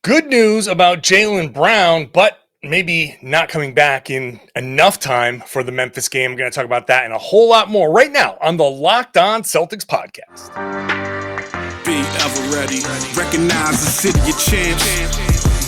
Good news about Jaylen Brown, but maybe not coming back in enough time for the Memphis game. I'm going to talk about that and a whole lot more right now on the Locked On Celtics podcast. Be ever ready. Recognize the city of champs.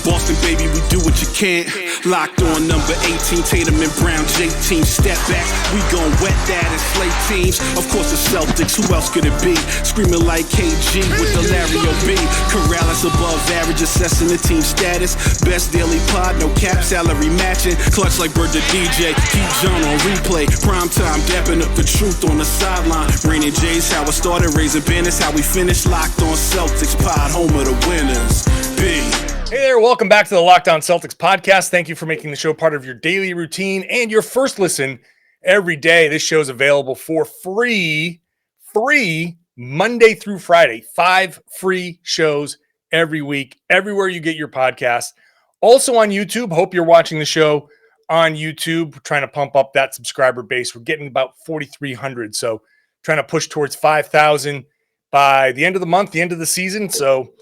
Boston, baby, we do what you can't. Locked on number 18, Tatum and Brown, J-team, step back. We gon' wet that and slay teams. Of course, the Celtics, who else could it be? Screaming like KG with the Larry O.B. Karalis above average, assessing the team status. Best daily pod, no cap, salary matching. Clutch like Bird the DJ, keep John on replay. Prime time, dapping up the truth on the sideline. Raining J's, how it started, raising banners, how we finished. Locked on Celtics pod, home of the winners. B. Hey there, welcome back to the Locked On Celtics podcast. Thank you for making the show part of your daily routine and your first listen every day. This show is available for free Monday through Friday. 5 free shows every week, everywhere you get your podcasts. Also on YouTube. Hope you're watching the show on YouTube. We're trying to pump up that subscriber base. We're getting about 4,300, so trying to push towards 5,000 by the end of the month, the end of the season. So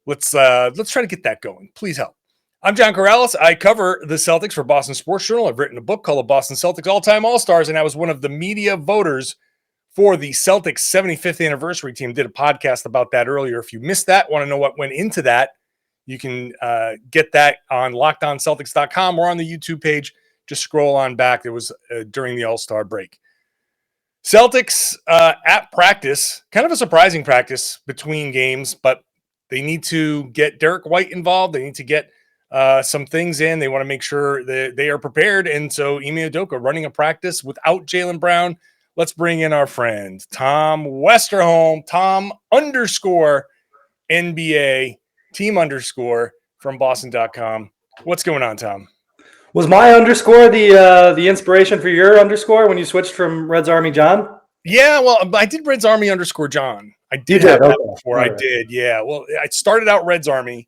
Let's try to get that going. Please help. I'm John Karalis. I cover the Celtics for Boston Sports Journal. I've written a book called The Boston Celtics All-Time All-Stars, and I was one of the media voters for the Celtics 75th anniversary team. Did a podcast about that earlier. If you missed that, want to know what went into that, you can get that on LockedOnCeltics.com or on the YouTube page. Just scroll on back. It was during the All-Star break. Celtics at practice, kind of a surprising practice between games, but they need to get Derek White involved. They need to get some things in. They want to make sure that they are prepared. And so Ime Udoka running a practice without Jaylen Brown. Let's bring in our friend, Tom Westerholm, Tom _NBA, team _ from Boston.com. What's going on, Tom? Was my underscore the inspiration for your underscore when you switched from Reds Army John? Yeah, well, I did Reds Army _ John. I did have that before. I did, yeah. Well, I started out Reds Army,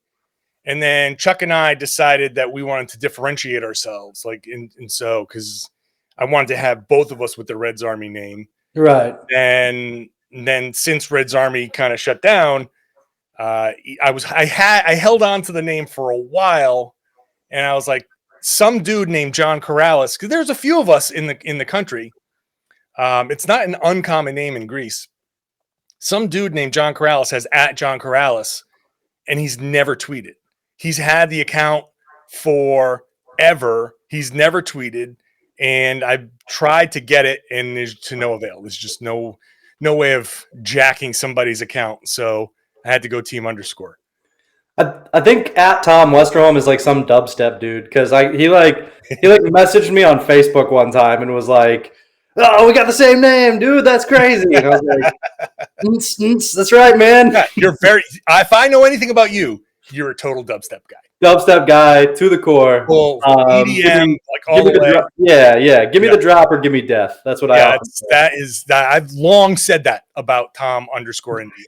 and then Chuck and I decided that we wanted to differentiate ourselves, and so because I wanted to have both of us with the Reds Army name, right? And then since Reds Army kind of shut down, I held on to the name for a while, and I was like, some dude named John Karalis, because there's a few of us in the country. It's not an uncommon name in Greece. Some dude named John Karalis has @John Karalis, and he's never tweeted. He's had the account forever. He's never tweeted, and I've tried to get it, and there's to no avail. There's just no way of jacking somebody's account, so I had to go team _ I think @Tom Westerholm is like some dubstep dude, because he messaged me on Facebook one time and was like, "Oh, we got the same name, dude. That's crazy." And I was like, "That's right, man." Yeah, you're very. If I know anything about you, you're a total dubstep guy. Dubstep guy to the core. Full EDM, all the way. Yeah. Give me the drop or give me death. That's what I. That is that. I've long said that about Tom _ NBA.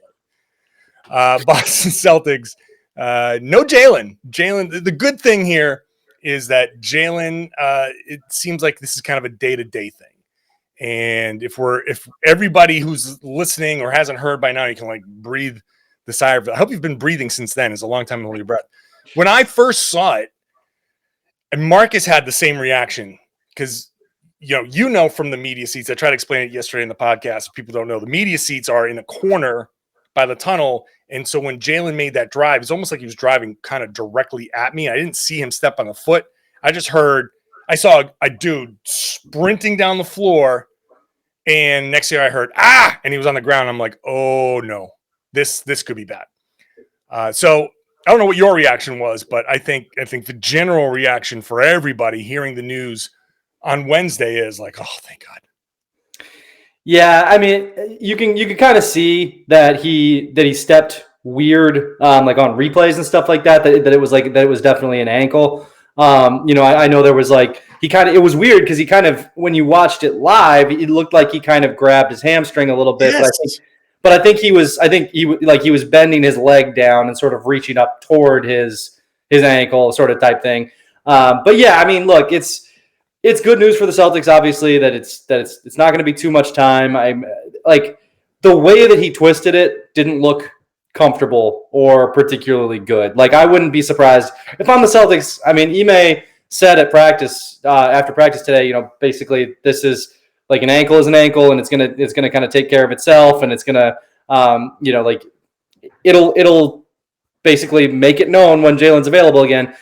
Boston Celtics. No Jaylen. Jaylen. The good thing here is that Jaylen. It seems like this is kind of a day-to-day thing. And if everybody who's listening or hasn't heard by now, you can breathe the sigh of, I hope you've been breathing since then. It's a long time to hold your breath. When I first saw it, and Marcus had the same reaction, because you know from the media seats, I tried to explain it yesterday in the podcast. If people don't know, the media seats are in a corner by the tunnel. And so when Jaylen made that drive, it's almost like he was driving kind of directly at me. I didn't see him step on the foot. I saw a dude sprinting down the floor. And next year I heard, and he was on the ground. I'm like, oh no, this could be bad. So I don't know what your reaction was, but I think the general reaction for everybody hearing the news on Wednesday is like, oh, thank God. Yeah, I mean, you can kind of see that he stepped weird, on replays and stuff like that. That it was definitely an ankle. I know there was it was weird because he kind of, when you watched it live, it looked like he kind of grabbed his hamstring a little bit. Yes. But I think he was bending his leg down and sort of reaching up toward his ankle, sort of type thing. But yeah, I mean, look, it's good news for the Celtics, obviously, that it's not going to be too much time. I'm like, the way that he twisted it didn't look comfortable or particularly good. Like, I wouldn't be surprised if I'm the Celtics. I mean, Ime said at practice, after practice today, basically this is like an ankle is an ankle, and it's gonna kind of take care of itself, and it's gonna, like it'll basically make it known when Jaylen's available again.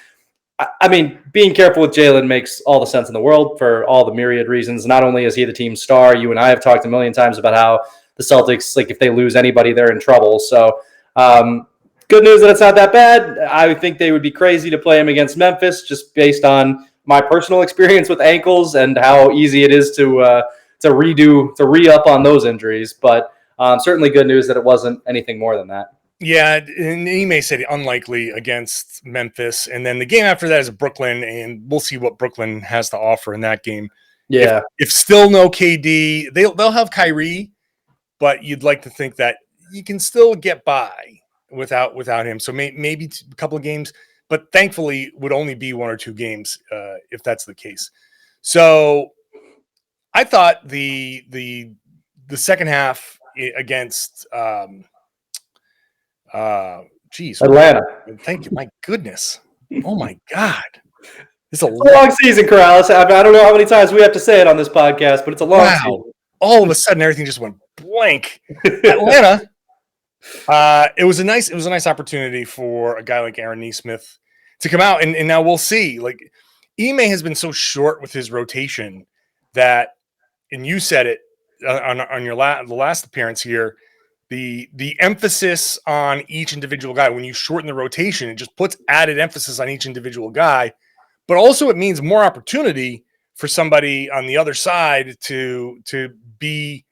I mean, being careful with Jaylen makes all the sense in the world for all the myriad reasons. Not only is he the team star, you and I have talked a million times about how the Celtics, like, if they lose anybody, they're in trouble. So, good news that it's not that bad. I think they would be crazy to play him against Memphis, just based on my personal experience with ankles and how easy it is to re-up on those injuries. But certainly good news that it wasn't anything more than that. Yeah, and he may say unlikely against Memphis, and then the game after that is Brooklyn, and we'll see what Brooklyn has to offer in that game. Yeah, if still no KD, they'll have Kyrie, but you'd like to think that you can still get by without him. So maybe a couple of games, but thankfully would only be 1 or 2 games if that's the case. So I thought the second half against Atlanta. Thank you. My goodness. Oh my God. It's a long season, Karalis. I don't know how many times we have to say it on this podcast, but it's a long season. All of a sudden everything just went blank. Atlanta. It was a nice opportunity for a guy like Aaron Nesmith to come out, and now we'll see. Like, Ime has been so short with his rotation that, and you said it on your the last appearance here, the emphasis on each individual guy. When you shorten the rotation, it just puts added emphasis on each individual guy, but also it means more opportunity for somebody on the other side to be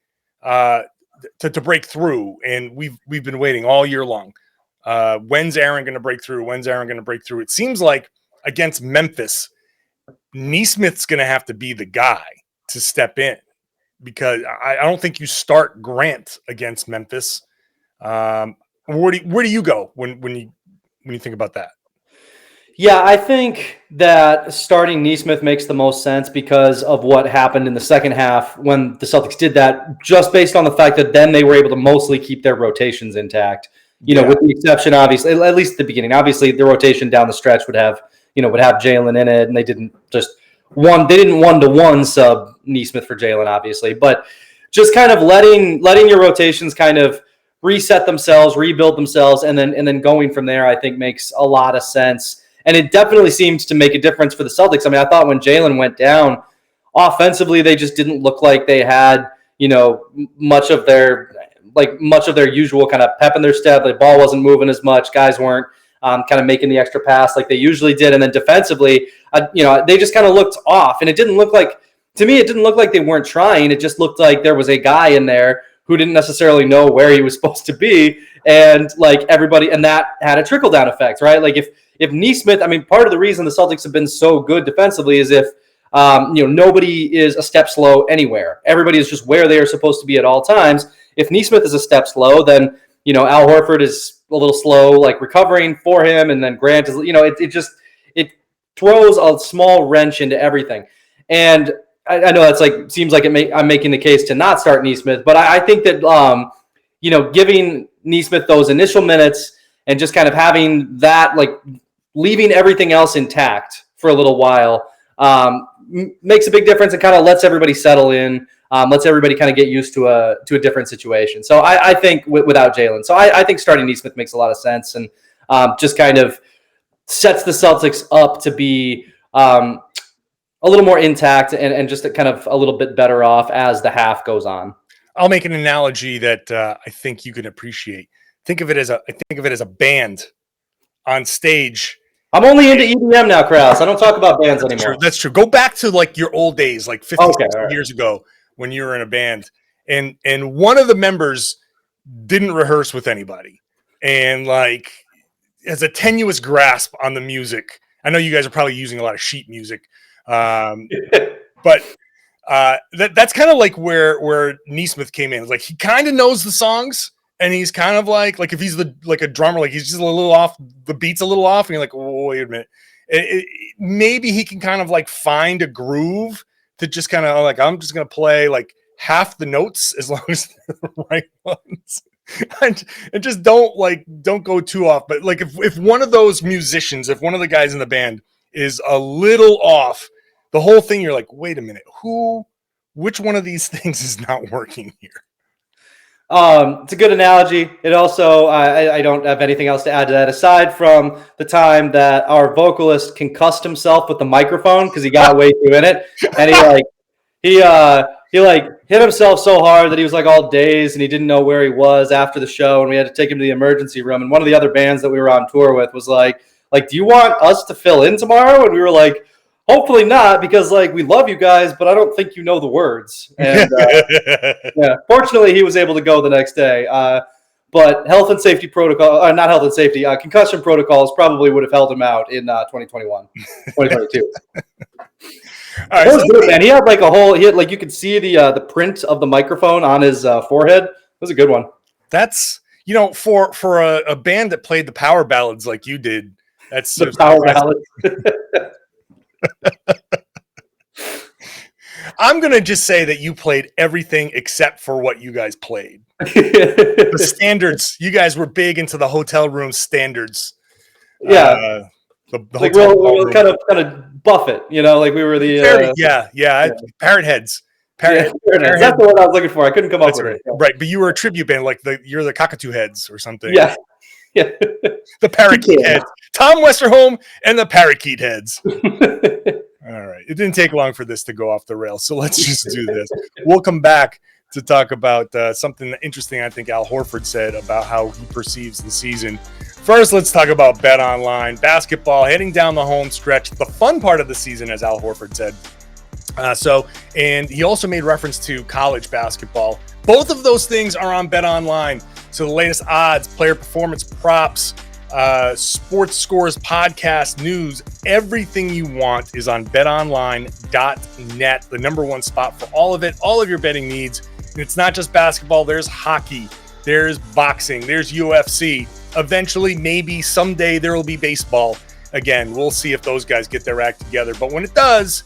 to break through. And we've been waiting all year long. When's Aaron going to break through? When's Aaron going to break through? It seems like against Memphis, Nesmith's going to have to be the guy to step in, because I don't think you start Grant against Memphis. Where do you go when you think about that? Yeah, I think that starting Nesmith makes the most sense because of what happened in the second half when the Celtics did that, just based on the fact that then they were able to mostly keep their rotations intact. With the exception, obviously, at least at the beginning. Obviously, the rotation down the stretch would have Jaylen in it, and they didn't just one-to-one sub Nesmith for Jaylen, obviously, but just kind of letting your rotations kind of reset themselves, rebuild themselves, and then going from there, I think makes a lot of sense. And it definitely seemed to make a difference for the Celtics. I mean, I thought when Jaylen went down, offensively, they just didn't look like they had, much of their usual kind of pep in their step. The ball wasn't moving as much. Guys weren't kind of making the extra pass like they usually did. And then defensively, they just kind of looked off. And it didn't look like they weren't trying. It just looked like there was a guy in there who didn't necessarily know where he was supposed to be. And like everybody, and that had a trickle down effect, right? Like if Nesmith, I mean, part of the reason the Celtics have been so good defensively is if, nobody is a step slow anywhere. Everybody is just where they are supposed to be at all times. If Nesmith is a step slow, then, Al Horford is a little slow, like recovering for him. And then Grant is, it throws a small wrench into everything. And I know that's like, seems like I'm making the case to not start Nesmith, but I think that, giving Nesmith those initial minutes and just kind of having that, like, leaving everything else intact for a little while makes a big difference and kind of lets everybody settle in, lets everybody kind of get used to a different situation. So I think without Jaylen. So I think starting Nesmith makes a lot of sense and just kind of sets the Celtics up to be a little more intact and just kind of a little bit better off as the half goes on. I'll make an analogy that I think you can appreciate. Think of it as a band on stage. I'm only into EDM now, Kraus. I don't talk about bands anymore. That's true. Go back to like your old days, like 50 years ago when you were in a band, and one of the members didn't rehearse with anybody and like has a tenuous grasp on the music. I know you guys are probably using a lot of sheet music, but that's kind of like where Nesmith came in. Like he kind of knows the songs. And he's kind of like if he's like a drummer, like he's just a little off, the beat's a little off, and you're like, oh, wait a minute. Maybe he can kind of like find a groove to just kind of like, I'm just going to play like half the notes as long as they're the right ones. and just don't go too off. But like if one of those musicians, if one of the guys in the band is a little off, the whole thing, you're like, wait a minute, which one of these things is not working here? It's a good analogy. It also, I don't have anything else to add to that aside from the time that our vocalist concussed himself with the microphone because he got way too in it, and he hit himself so hard that he was like all dazed and he didn't know where he was after the show, and we had to take him to the emergency room. And one of the other bands that we were on tour with was like, do you want us to fill in tomorrow? And we were like, hopefully not, because we love you guys, but I don't think you know the words. And yeah, fortunately, he was able to go the next day. But health and safety protocol, not health and safety, concussion protocols probably would have held him out in 2021, 2022. All right, that was good, man. He had you could see the print of the microphone on his forehead. It was a good one. That's, for a band that played the power ballads like you did, that's the power ballads. I'm going to just say that you played everything except for what you guys played. The standards. You guys were big into the hotel room standards. Yeah. The hotel we'll kind of buff it, we were the... Parrot heads. Parrot heads. That's the word I was looking for. I couldn't come up with it. Right, but you were a tribute band, you're the Cockatoo Heads or something. Yeah. Yeah. The Parakeet Heads. Tom Westerholm and the Parakeet Heads. All right. It didn't take long for this to go off the rails, so let's just do this. We'll come back to talk about something interesting I think Al Horford said about how he perceives the season. First, let's talk about BetOnline. Basketball heading down the home stretch, the fun part of the season, as Al Horford said. And he also made reference to college basketball. Both of those things are on BetOnline. So the latest odds, player performance props, sports scores, podcast, news, everything you want is on betonline.net, the number one spot for all of it, all of your betting needs. And it's not just basketball. There's hockey, there's boxing, there's UFC. Eventually, maybe someday there will be baseball. Again, we'll see if those guys get their act together. But when it does,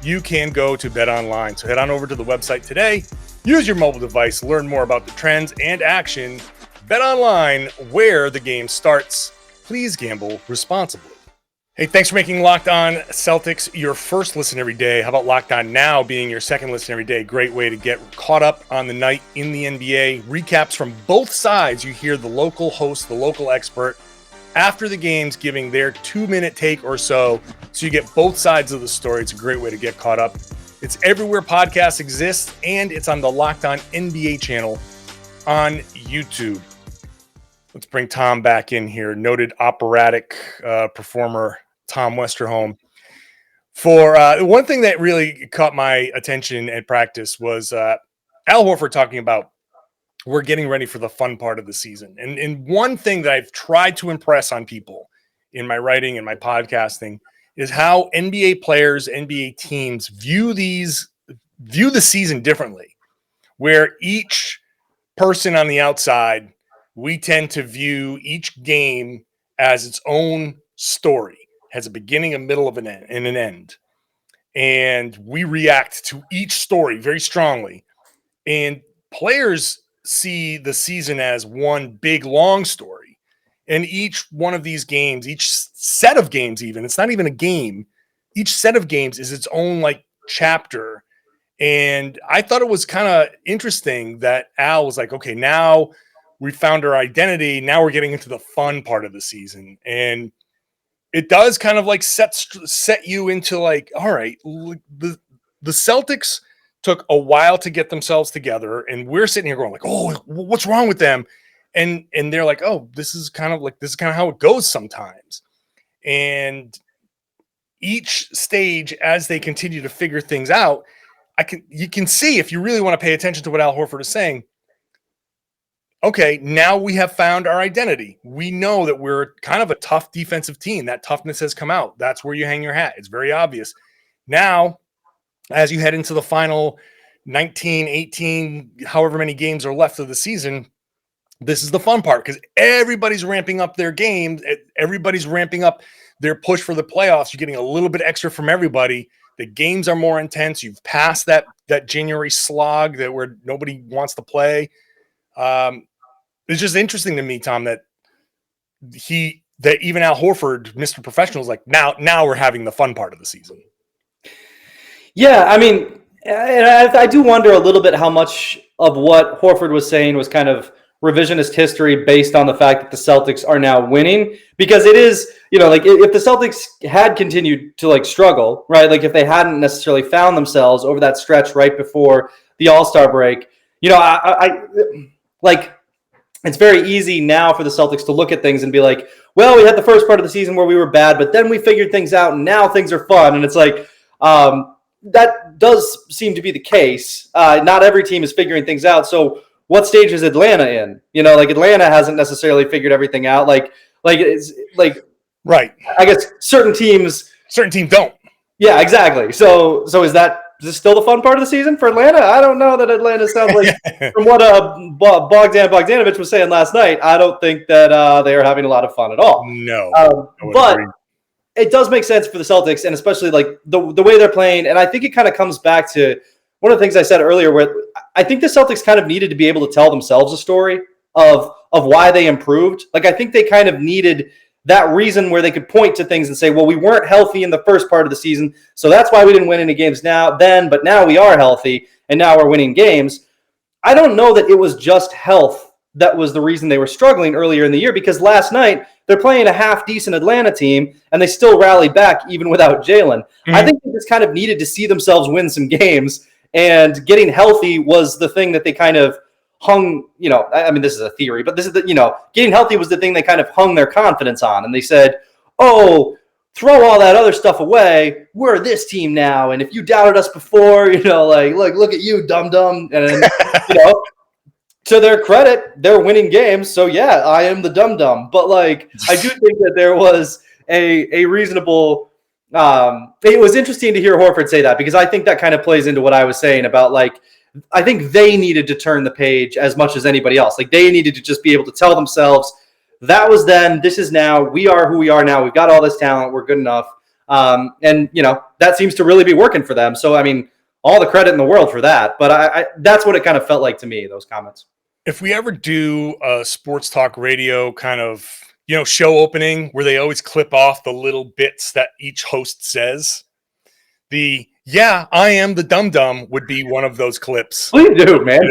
you can go to BetOnline. So head on over to the website today. Use your mobile device, learn more about the trends and action. BetOnline, where the game starts. Please gamble responsibly. Hey, thanks for making Locked On Celtics your first listen every day. How about Locked On Now being your second listen every day? Great way to get caught up on the night in the NBA. Recaps from both sides. You hear the local host, the local expert, after the games giving their 2-minute take or so you get both sides of the story. It's a great way to get caught up. It's everywhere podcasts exist, and it's on the Locked On NBA channel on YouTube. Let's bring Tom back in here. Noted operatic performer Tom Westerholm. For one thing that really caught my attention at practice was Al Horford talking about we're getting ready for the fun part of the season. And one thing that I've tried to impress on people in my writing and my podcasting is how NBA players, NBA teams view the season differently, where each person on the outside, we tend to view each game as its own story, has a beginning, a middle, and an end. And we react to each story very strongly. And players see the season as one big, long story. And each one of these games, each set of games even, it's not even a game, each set of games is its own chapter. And I thought it was kind of interesting that Al was like, okay, now we found our identity. Now we're getting into the fun part of the season. And it does kind of set you into all right, the Celtics took a while to get themselves together, and we're sitting here going oh, what's wrong with them? And they're like, oh, this is kind of how it goes sometimes. And each stage, as they continue to figure things out, you can see, if you really want to pay attention to what Al Horford is saying, okay, now we have found our identity. We know that we're kind of a tough defensive team. That toughness has come out. That's where you hang your hat. It's very obvious. Now, as you head into the final 19, 18, however many games are left of the season, this is the fun part because everybody's ramping up their games. Everybody's ramping up their push for the playoffs. You're getting a little bit extra from everybody. The games are more intense. You've passed that January slog where nobody wants to play. it's just interesting to me, Tom, that even Al Horford, Mr. Professional, is like, now we're having the fun part of the season. Yeah, I mean, I do wonder a little bit how much of what Horford was saying was kind of revisionist history based on the fact that the Celtics are now winning, because it is, like if the Celtics had continued to like struggle, right? Like if they hadn't necessarily found themselves over that stretch right before the All-Star break, I like, it's very easy now for the Celtics to look at things and be like, well, we had the first part of the season where we were bad, but then we figured things out and now things are fun. And it's like, that does seem to be the case. Not every team is figuring things out. So what stage is Atlanta in? Like Atlanta hasn't necessarily figured everything out. Like it's like, right. I guess certain teams don't. Yeah, exactly. So is this still the fun part of the season for Atlanta? I don't know that Atlanta sounds like, from what Bogdanovich was saying last night, I don't think that they are having a lot of fun at all. No. But it does make sense for the Celtics, and especially like the way they're playing. And I think it kind of comes back to one of the things I said earlier, where I think the Celtics kind of needed to be able to tell themselves a story of why they improved. Like I think they kind of needed that reason where they could point to things and say, well, we weren't healthy in the first part of the season, so that's why we didn't win any games but now we are healthy, and now we're winning games. I don't know that it was just health that was the reason they were struggling earlier in the year, because last night they're playing a half-decent Atlanta team, and they still rallied back even without Jaylen. Mm-hmm. I think they just kind of needed to see themselves win some games, and getting healthy was the thing that they kind of hung, I mean, this is a theory, but this is getting healthy was the thing they kind of hung their confidence on. And they said, oh, throw all that other stuff away. We're this team now. And if you doubted us before, like, look at you, dum-dum. And, to their credit, they're winning games. So yeah, I am the dum-dum. But like, I do think that there was a reasonable, it was interesting to hear Horford say that, because I think that kind of plays into what I was saying about like, I think they needed to turn the page as much as anybody else. Like they needed to just be able to tell themselves, that was then, this is now, we are who we are now. We've got all this talent. We're good enough. And that seems to really be working for them. So, I mean, all the credit in the world for that. But I that's what it kind of felt like to me, those comments. If we ever do a sports talk radio kind of, show opening where they always clip off the little bits that each host says, yeah, I am the dum-dum would be one of those clips. Please do, man.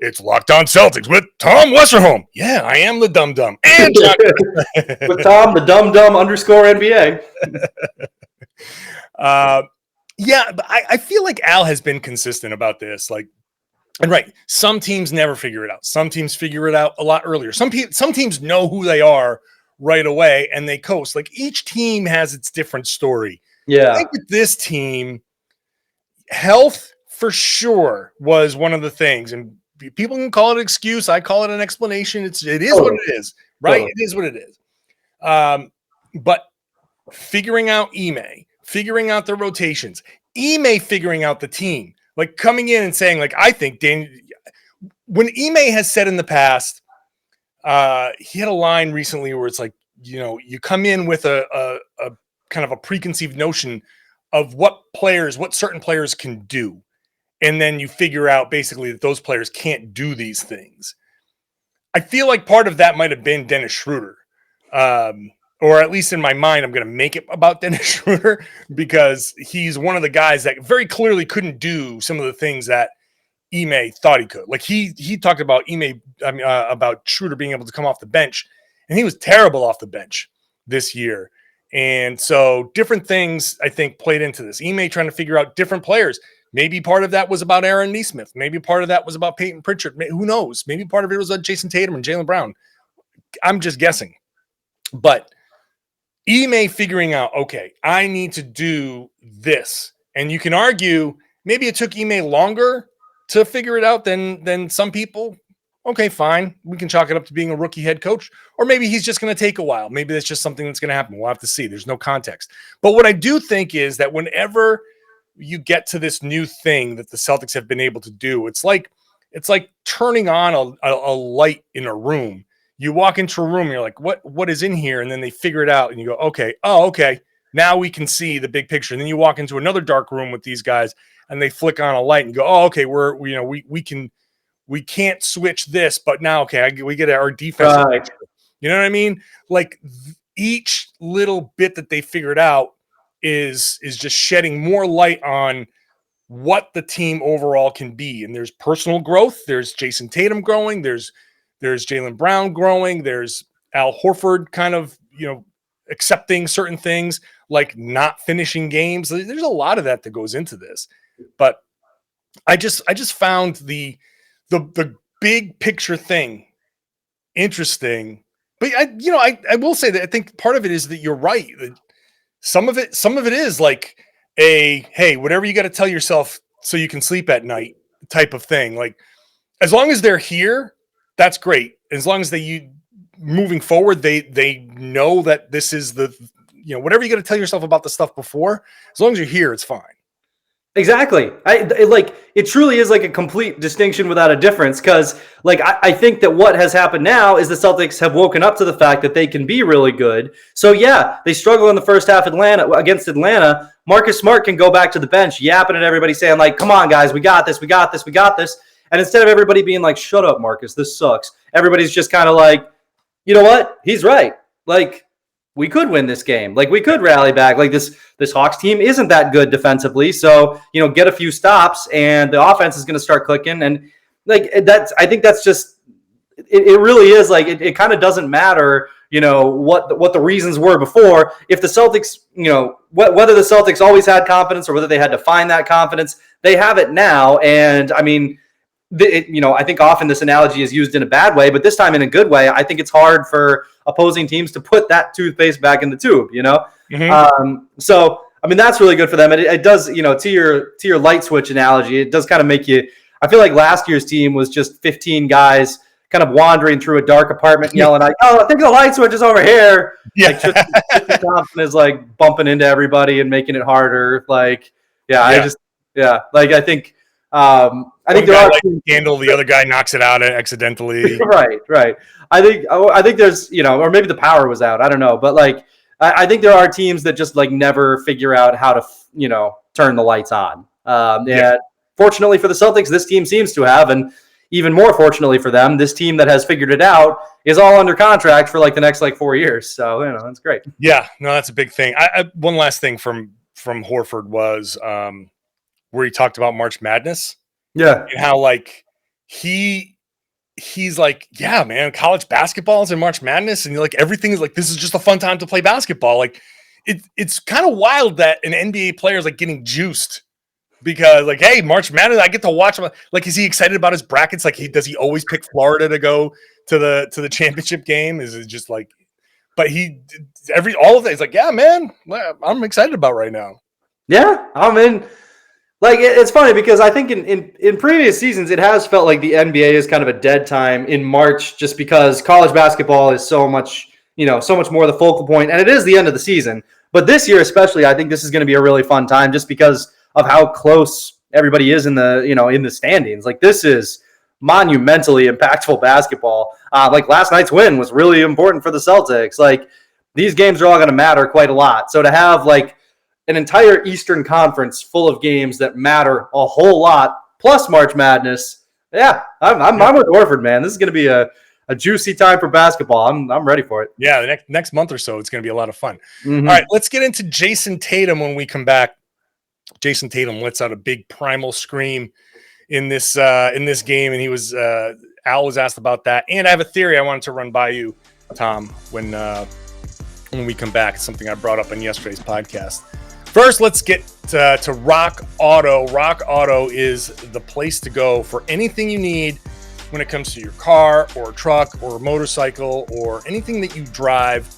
It's Locked On Celtics with Tom Westerholm. Yeah, I am the dum-dum. And with Tom, the dum-dum _NBA. Yeah, but I feel like Al has been consistent about this. Like, and right, some teams never figure it out. Some teams figure it out a lot earlier. Some teams know who they are right away and they coast. Like each team has its different story. Yeah. I think with this team, health for sure was one of the things. And people can call it an excuse. I call it an explanation. It is what it is, right? It is what it is. But figuring out Ime, figuring out the rotations, Ime figuring out the team, like coming in and saying, like, I think when Ime has said in the past, he had a line recently where it's like, you come in with a kind of a preconceived notion of what certain players can do. And then you figure out basically that those players can't do these things. I feel like part of that might have been Dennis Schroeder. Or at least in my mind, I'm going to make it about Dennis Schroeder because he's one of the guys that very clearly couldn't do some of the things that Ime thought he could. Like he talked about about Schroeder being able to come off the bench, and he was terrible off the bench this year. And so different things, I think, played into this. Ime trying to figure out different players. Maybe part of that was about Aaron Nesmith. Maybe part of that was about Peyton Pritchard. Who knows? Maybe part of it was Jayson Tatum and Jaylen Brown. I'm just guessing. But Ime figuring out, okay, I need to do this. And you can argue maybe it took Ime longer to figure it out than some people. Okay, fine. We can chalk it up to being a rookie head coach. Or maybe he's just going to take a while. Maybe that's just something that's going to happen. We'll have to see. There's no context. But what I do think is that whenever you get to this new thing that the Celtics have been able to do, it's like turning on a light in a room. You walk into a room, you're like, what is in here? And then they figure it out and you go, okay. Now we can see the big picture. And then you walk into another dark room with these guys and they flick on a light and go, oh, okay, we we can't switch this, but now, okay, we get our defense. Right. You know what I mean? Like each little bit that they figured out is just shedding more light on what the team overall can be. And there's personal growth. There's Jayson Tatum growing. There's Jaylen Brown growing. There's Al Horford kind of, accepting certain things like not finishing games. There's a lot of that goes into this, but I just found the big picture thing interesting. But I will say that I think part of it is that you're right. Some of it is like hey, whatever you got to tell yourself so you can sleep at night type of thing. Like as long as they're here, that's great. As long as moving forward, they know that this is whatever you got to tell yourself about the stuff before, as long as you're here, it's fine. Exactly. It truly is like a complete distinction without a difference. Cause I think that what has happened now is the Celtics have woken up to the fact that they can be really good. So yeah, they struggle in the first half against Atlanta. Marcus Smart can go back to the bench, yapping at everybody saying like, come on guys, we got this. And instead of everybody being like, shut up, Marcus, this sucks. Everybody's just kind of like, you know what? He's right. Like, we could win this game. Like, we could rally back. Like, this Hawks team isn't that good defensively. So, get a few stops and the offense is going to start clicking. And, I think that's just – it really is. Like, it kind of doesn't matter, what the reasons were before. If the Celtics, whether the Celtics always had confidence or whether they had to find that confidence, they have it now. And, I mean – I think often this analogy is used in a bad way, but this time in a good way. I think it's hard for opposing teams to put that toothpaste back in the tube, Mm-hmm. So, I mean, that's really good for them. It does, to your light switch analogy, it does kind of make you, I feel like last year's team was just 15 guys kind of wandering through a dark apartment yelling like, oh, I think the light switch is over here. Yeah. Like Tristan Thompson is like bumping into everybody and making it harder. Like, I think there are handle, the other guy knocks it out accidentally. Right. I think there's, or maybe the power was out. I don't know. But I think there are teams that just never figure out how to, turn the lights on. And fortunately for the Celtics, this team seems to have, and even more fortunately for them, this team that has figured it out is all under contract for the next 4 years. So, that's great. Yeah, no, that's a big thing. One last thing from Horford was, where he talked about March Madness. Yeah. And how he's like, yeah, man, college basketball is in March Madness. And everything is this is just a fun time to play basketball. It's kind of wild that an NBA player is getting juiced because hey, March Madness, I get to watch him. Is he excited about his brackets? Does he always pick Florida to go to the championship game? Is it just but all of that, he's yeah, man, I'm excited about right now. Yeah. I'm in. It's funny because I think in previous seasons, it has felt like the NBA is kind of a dead time in March just because college basketball is so much more the focal point, and it is the end of the season. But this year especially, I think this is going to be a really fun time just because of how close everybody is in the, in the standings. This is monumentally impactful basketball. Last night's win was really important for the Celtics. These games are all going to matter quite a lot. So to have an entire Eastern Conference full of games that matter a whole lot, plus March Madness. Yeah, I'm with Horford, man. This is going to be a juicy time for basketball. I'm ready for it. Yeah, the next month or so, it's going to be a lot of fun. Mm-hmm. All right, let's get into Jayson Tatum when we come back. Jayson Tatum lets out a big primal scream in this game, and he was Al was asked about that, and I have a theory I wanted to run by you, Tom, when we come back. It's something I brought up on yesterday's podcast. First, let's get to Rock Auto. Rock Auto is the place to go for anything you need when it comes to your car or truck or motorcycle or anything that you drive,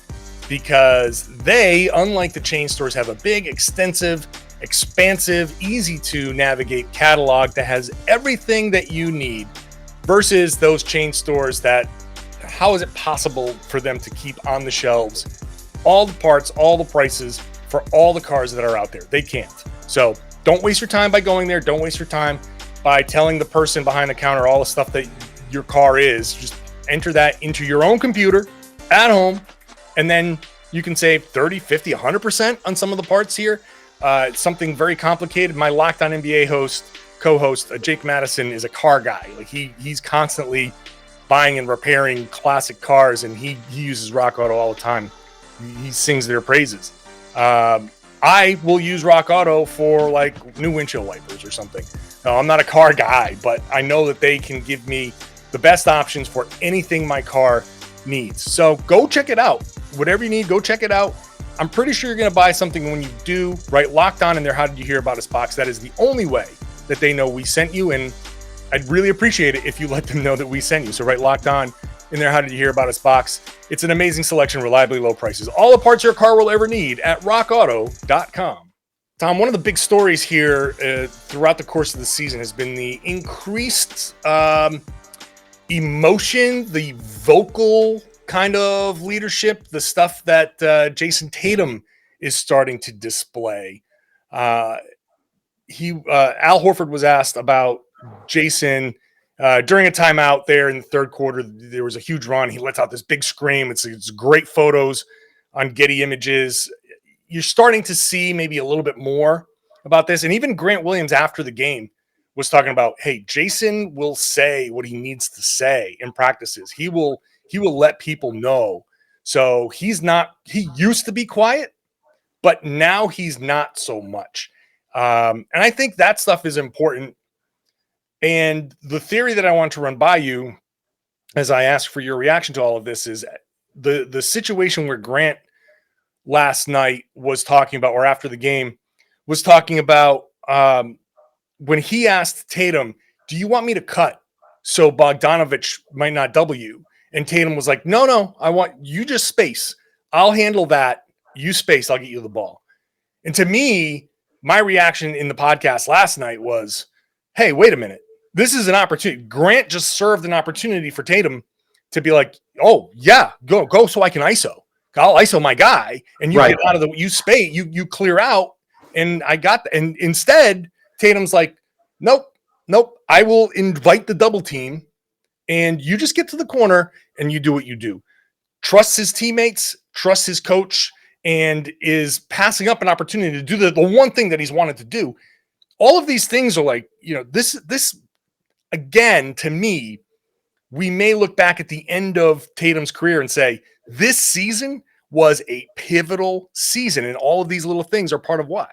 because they, unlike the chain stores, have a big, extensive, expansive, easy to navigate catalog that has everything that you need versus those chain stores that, how is it possible for them to keep on the shelves all the parts, all the prices for all the cars that are out there? They can't. So don't waste your time by going there. Don't waste your time by telling the person behind the counter all the stuff that your car is. Just enter that into your own computer at home, and then you can save 30, 50, 100% on some of the parts here. It's something very complicated. My Locked On NBA host, co-host, Jake Madison, is a car guy. Like he's constantly buying and repairing classic cars, and he uses Rock Auto all the time. He sings their praises. I will use Rock Auto for like new windshield wipers or something. No, I'm not a car guy, but I know that they can give me the best options for anything my car needs. So go check it out. Whatever you need, go check it out. I'm pretty sure you're going to buy something when you do, right? Locked On in their How Did You Hear About Us box. That is the only way that they know we sent you. And I'd really appreciate it if you let them know that we sent you. So right, Locked On in their How Did You Hear About Us box. It's an amazing selection, reliably low prices. All the parts your car will ever need at rockauto.com. Tom, one of the big stories here throughout the course of the season has been the increased emotion, the vocal kind of leadership, the stuff that Jayson Tatum is starting to display. Al Horford was asked about Jayson during a timeout there in the third quarter. There was a huge run. He lets out this big scream. It's great photos on Getty Images. You're starting to see maybe a little bit more about this. And even Grant Williams after the game was talking about, hey, Jayson will say what he needs to say in practices. He will let people know. So he used to be quiet, but now he's not so much. And I think that stuff is important. And the theory that I want to run by you, as I ask for your reaction to all of this, is the situation where Grant last night was talking about, or after the game was talking about, when he asked Tatum, do you want me to cut so Bogdanovich might not double you? And Tatum was like, no, I want you just space. I'll handle that. You space. I'll get you the ball. And to me, my reaction in the podcast last night was, hey, wait a minute. This is an opportunity. Grant just served an opportunity for Tatum to be like, oh, yeah, go so I can ISO. I'll ISO my guy. And you get out of you space, you clear out. And I got – and instead, Tatum's like, nope. I will invite the double team. And you just get to the corner and you do what you do. Trusts his teammates, trusts his coach, and is passing up an opportunity to do the one thing that he's wanted to do. All of these things are like, this again, to me, we may look back at the end of Tatum's career and say, this season was a pivotal season, and all of these little things are part of why.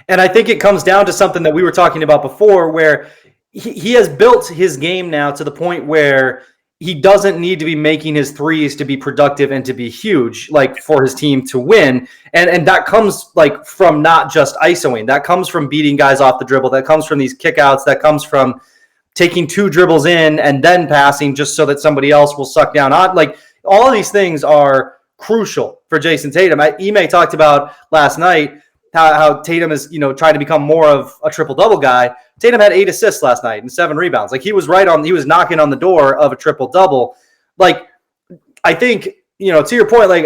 And I think it comes down to something that we were talking about before, where he has built his game now to the point where he doesn't need to be making his threes to be productive and to be huge, like for his team to win. And that comes like from not just ISOing. That comes from beating guys off the dribble. That comes from these kickouts. That comes from taking 2 dribbles in and then passing just so that somebody else will suck down on. Like all of these things are crucial for Jayson Tatum. Ime talked about last night how Tatum is, trying to become more of a triple-double guy. Tatum had 8 assists last night and 7 rebounds. Like he was knocking on the door of a triple-double. Like I think, to your point, like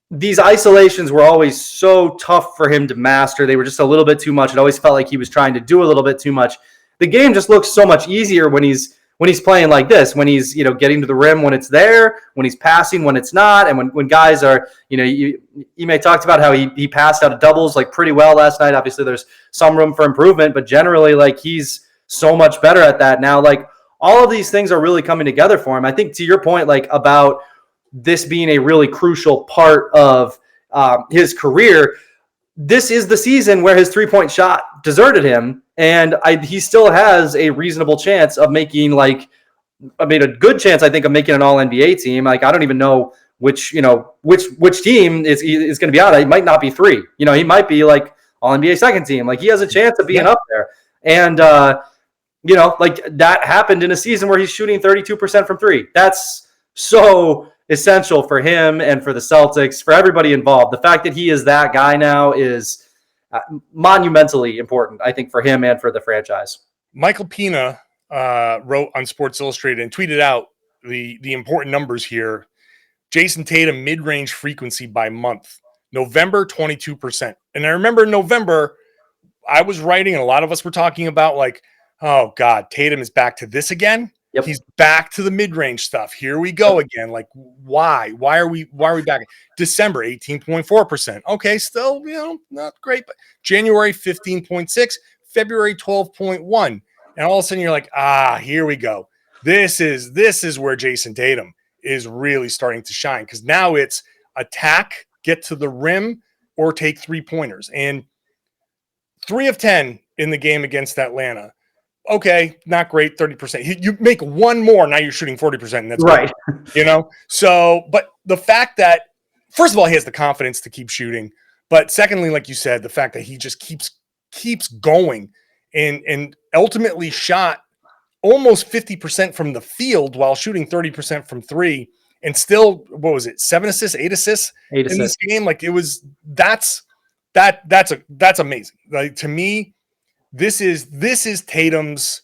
these isolations were always so tough for him to master. They were just a little bit too much. It always felt like he was trying to do a little bit too much. The game just looks so much easier when he's playing like this, when he's, getting to the rim when it's there, when he's passing when it's not, and when guys are, you may talked about how he passed out of doubles like pretty well last night. Obviously there's some room for improvement, but generally like he's so much better at that now. Like all of these things are really coming together for him. I think to your point, like about this being a really crucial part of his career, this is the season where his 3-point shot deserted him. And he still has a reasonable chance of making a good chance, I think, of making an all-NBA team. Like, I don't even know which team is going to be out. It might not be 3. He might be like all-NBA second team. Like, he has a chance of being up there. And, like that happened in a season where he's shooting 32% from 3. That's so essential for him and for the Celtics, for everybody involved. The fact that he is that guy now is monumentally important, I think, for him and for the franchise. Michael Pina wrote on Sports Illustrated and tweeted out the important numbers here. Jayson Tatum mid-range frequency by month. November, 22%. And I remember in November, I was writing and a lot of us were talking about like, oh God, Tatum is back to this again. Yep. He's back to the mid-range stuff. Here we go again. Like, why? Why are we back? December, 18.4%. Okay, still, not great. But January, 15.6. February 12.1. And all of a sudden you're like, here we go. This is where Jayson Tatum is really starting to shine, because now it's attack, get to the rim, or take 3-pointers. And 3 of 10 in the game against Atlanta. Okay, not great, 30%. You make one more, now you're shooting 40%, and that's right. Good, So, but the fact that, first of all, he has the confidence to keep shooting, but secondly, like you said, the fact that he just keeps going and ultimately shot almost 50% from the field while shooting 30% from 3, and still, 7 assists, 8 assists in this game? Like, that's amazing. Like, to me, this is Tatum's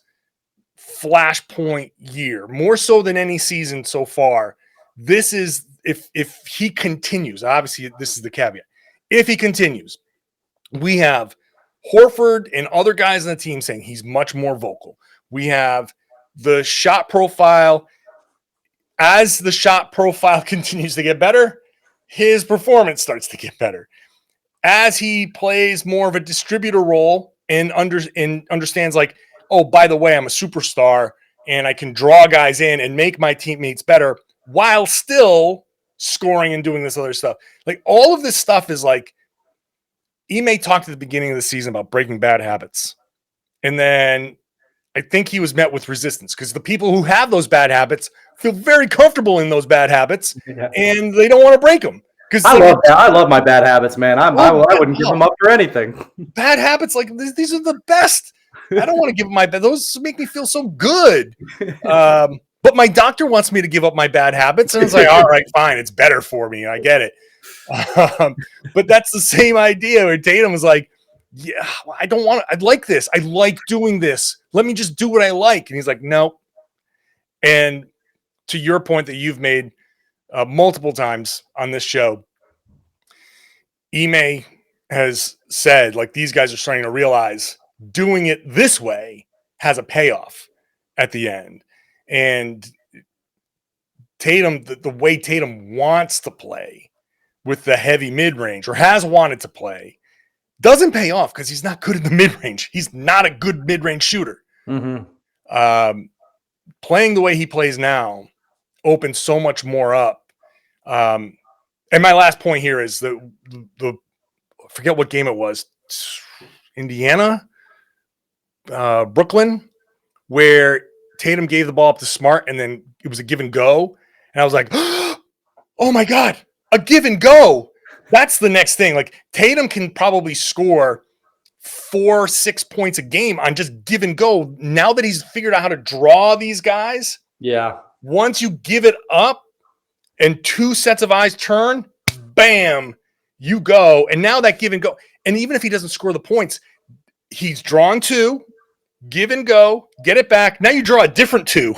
flashpoint year, more so than any season so far. This is, if he continues, obviously this is the caveat. If he continues, we have Horford and other guys on the team saying he's much more vocal. We have the shot profile. As the shot profile continues to get better, his performance starts to get better. As he plays more of a distributor role and understands, like, oh, by the way, I'm a superstar and I can draw guys in and make my teammates better while still scoring and doing this other stuff. Like, all of this stuff is like, Ime talked at the beginning of the season about breaking bad habits. And then I think he was met with resistance, because the people who have those bad habits feel very comfortable in those bad habits, and they don't want to break them. Because I love my bad habits, man. I wouldn't give them up for anything. Bad habits, like, these are the best. I don't want to give up my bad. Those make me feel so good. But my doctor wants me to give up my bad habits, and it's like, all right, fine, it's better for me. I get it. But that's the same idea where Tatum was like, yeah, I don't want to. I like this. I like doing this. Let me just do what I like. And he's like, no. And to your point that you've made multiple times on this show, Ime has said, like, these guys are starting to realize doing it this way has a payoff at the end. And Tatum, the way Tatum wants to play with the heavy mid-range, or has wanted to play, doesn't pay off because he's not good in the mid-range. He's not a good mid-range shooter. Mm-hmm. Playing the way he plays now opens so much more up. And my last point here is the I forget what game it was, Indiana, Brooklyn, where Tatum gave the ball up to Smart, and then it was a give and go. And I was like, oh my God, a give and go. That's the next thing. Like, Tatum can probably score 4-6 points a game on just give and go. Now that he's figured out how to draw these guys. Yeah. Once you give it up and 2 sets of eyes turn, bam, you go. And now that give and go. And even if he doesn't score the points, he's drawn 2, give and go, get it back. Now you draw a different 2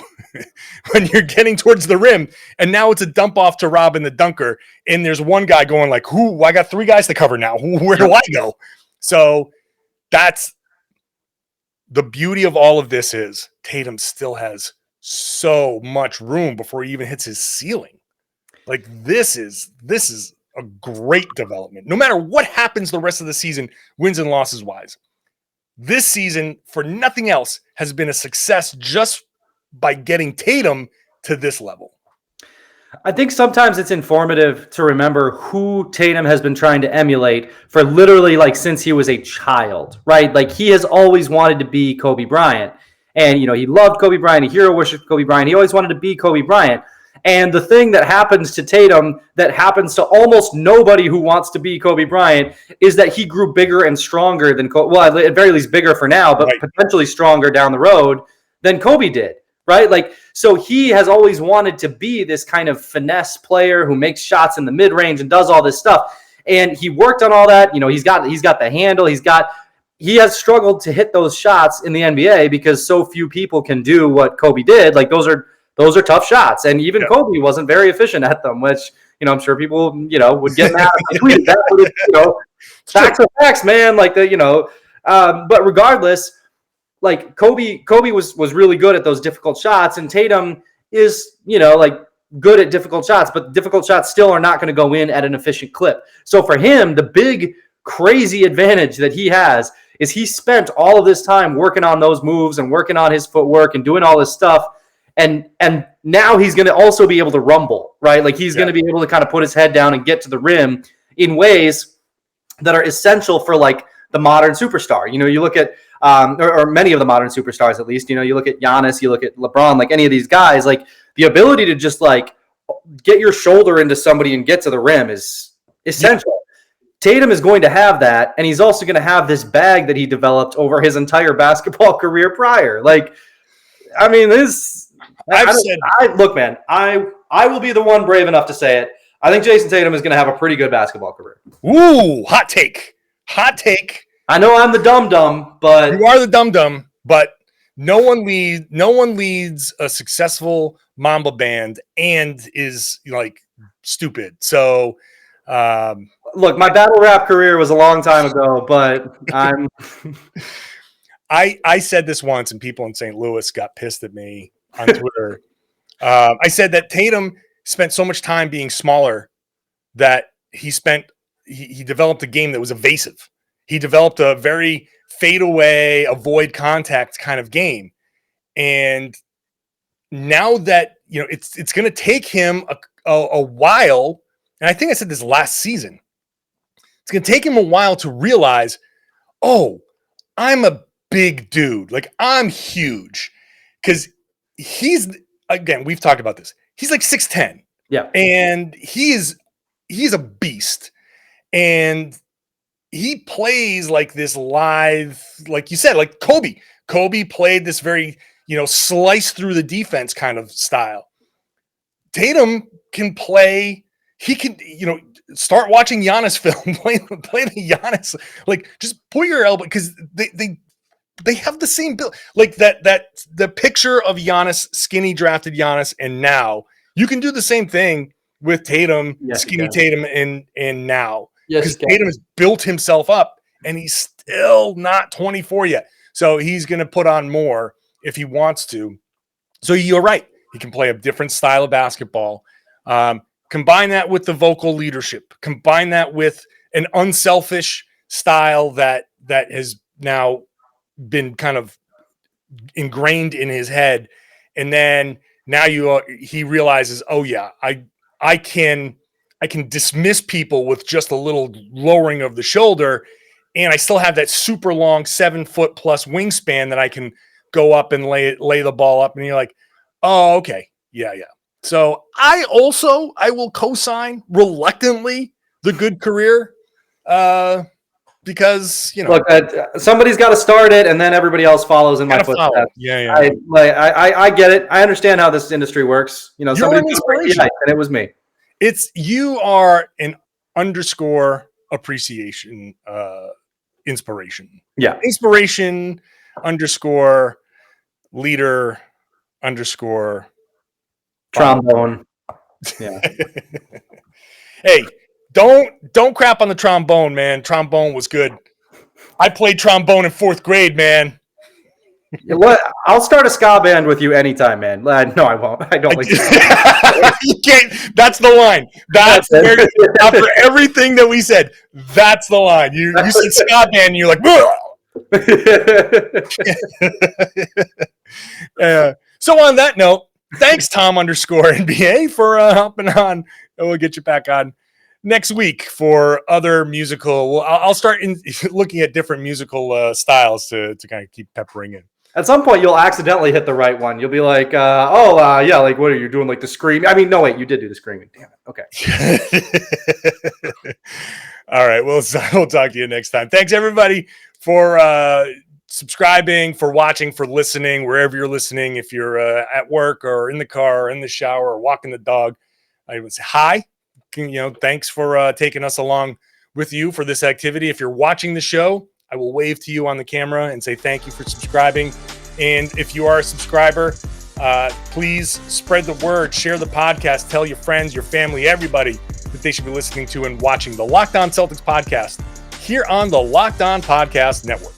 when you're getting towards the rim. And now it's a dump off to Robin the dunker. And there's one guy going like, I got 3 guys to cover now. Where do I go? So that's the beauty of all of this, is Tatum still has so much room before he even hits his ceiling. Like, this is a great development. No matter what happens the rest of the season, wins and losses wise, this season, for nothing else, has been a success just by getting Tatum to this level. I think sometimes it's informative to remember who Tatum has been trying to emulate for literally, like, since he was a child, right? Like, he has always wanted to be Kobe Bryant. And, he loved Kobe Bryant. He hero worshipped Kobe Bryant. He always wanted to be Kobe Bryant. And the thing that happens to Tatum, that happens to almost nobody who wants to be Kobe Bryant, is that he grew bigger and stronger than Kobe. Well, at very least bigger for now, but right, potentially stronger down the road than Kobe did, right? Like, so he has always wanted to be this kind of finesse player who makes shots in the mid-range and does all this stuff. And he worked on all that. He's got the handle. He has struggled to hit those shots in the NBA because so few people can do what Kobe did. Like, those are tough shots. And even Kobe wasn't very efficient at them, which, I'm sure people, would get mad at me. Facts are facts, man. Like, but regardless, like, Kobe was really good at those difficult shots, and Tatum is, good at difficult shots, but difficult shots still are not going to go in at an efficient clip. So for him, the big crazy advantage that he has is he spent all of this time working on those moves and working on his footwork and doing all this stuff. And now he's going to also be able to rumble, right? Like he's going to be able to kind of put his head down and get to the rim in ways that are essential for like the modern superstar. You look at, or many of the modern superstars, at least, you look at Giannis, you look at LeBron, like any of these guys, like the ability to just like get your shoulder into somebody and get to the rim is essential. Tatum is going to have that. And he's also going to have this bag that he developed over his entire basketball career prior. Like, I mean, look, man, I will be the one brave enough to say it. I think Jayson Tatum is going to have a pretty good basketball career. Ooh, hot take. I know I'm the dum-dum, but you are the dum-dum, but no one leads a successful Mamba band and is like stupid. So look, my battle rap career was a long time ago, but I said this once and people in St. Louis got pissed at me on Twitter. I said that Tatum spent so much time being smaller that he developed a game that was evasive. He developed a very fade away, avoid contact kind of game. And now that, it's going to take him a while. And I think I said this last season. It's going to take him a while to realize, oh, I'm a big dude. Like I'm huge. Because again, we've talked about this. He's like 6'10". Yeah. And he's a beast. And he plays like this lithe, like you said, like Kobe. Kobe played this very, slice through the defense kind of style. Tatum can play. He can, start watching Giannis film, play the Giannis, like just put your elbow, because they have the same build, like that the picture of Giannis, skinny drafted Giannis, and now you can do the same thing with Tatum, skinny Tatum, and now. Because Tatum has built himself up, and he's still not 24 yet. So he's going to put on more if he wants to. So you're right. He can play a different style of basketball. Combine that with the vocal leadership. Combine that with an unselfish style that has now been kind of ingrained in his head. And then now he realizes, oh, yeah, I can dismiss people with just a little lowering of the shoulder, and I still have that super long 7-foot plus wingspan that I can go up and lay the ball up. And you're like, oh, okay. Yeah. So I will co-sign reluctantly the good career because, look, somebody's got to start it and then everybody else follows in my footsteps. Yeah. I get it. I understand how this industry works. Somebody and it was me. It's you are an _ appreciation inspiration. Yeah. Inspiration _ leader _ trombone. Yeah. Hey, don't crap on the trombone, man. Trombone was good. I played trombone in 4th grade, man. I'll start a ska band with you anytime, man. No, I won't. I don't like You can't. That's the line. That's where, after everything that we said, that's the line. You said ska band, and you're like, so on that note, thanks, Tom _NBA for hopping on. And we'll get you back on next week for other musical. Well, I'll start looking at different musical styles to kind of keep peppering in. At some point, you'll accidentally hit the right one. You'll be like, yeah, like, what are you doing? Like the scream? I mean, no, wait, you did do the screaming. Damn it. Okay. All right. We'll talk to you next time. Thanks, everybody, for subscribing, for watching, for listening, wherever you're listening. If you're at work or in the car or in the shower or walking the dog, I would say hi. Thanks for taking us along with you for this activity. If you're watching the show, I will wave to you on the camera and say thank you for subscribing. And if you are a subscriber, please spread the word, share the podcast, tell your friends, your family, everybody that they should be listening to and watching the Locked On Celtics podcast here on the Locked On Podcast Network.